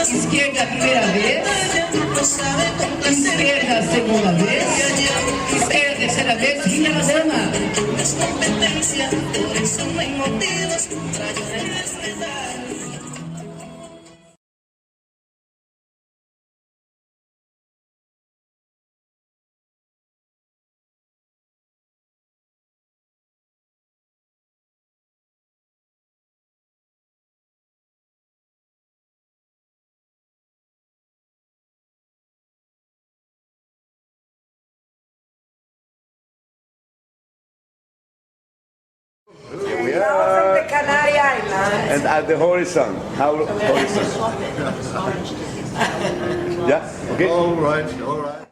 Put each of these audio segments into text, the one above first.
Izquierda primera vez, izquierda segunda vez, izquierda tercera vez, gira la dama. Es competencia, por eso no hay motivos para llorar y respetar. Here we are. From the Canary Islands. And at the horizon. How horizon? Yeah? Okay? All right, all right.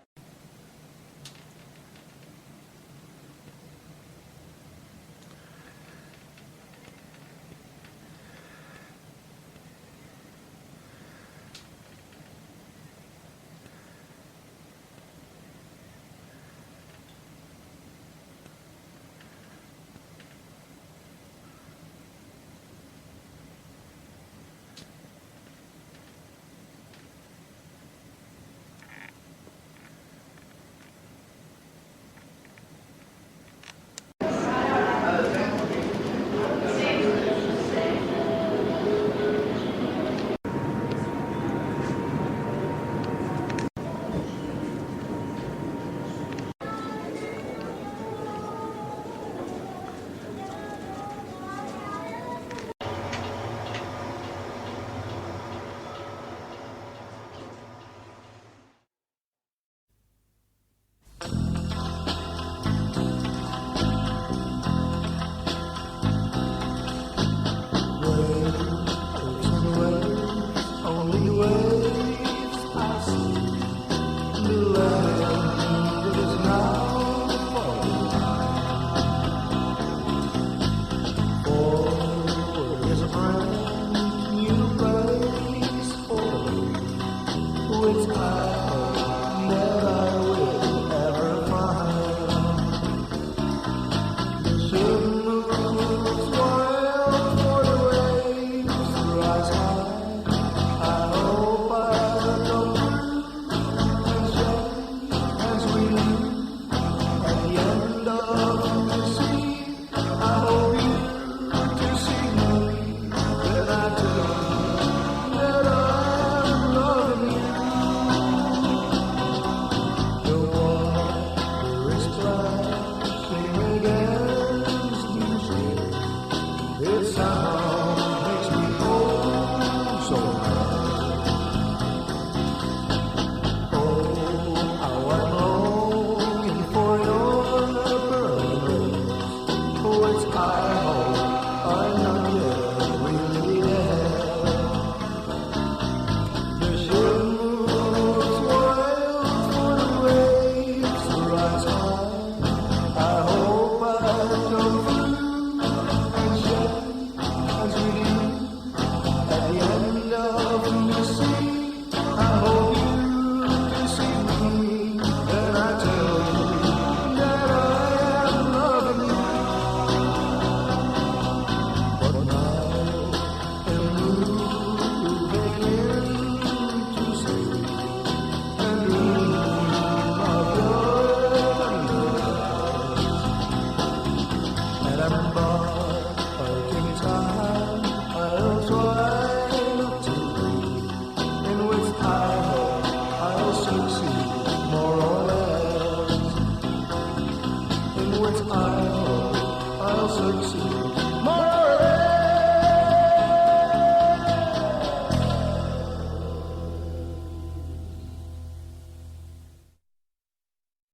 I'll succeed.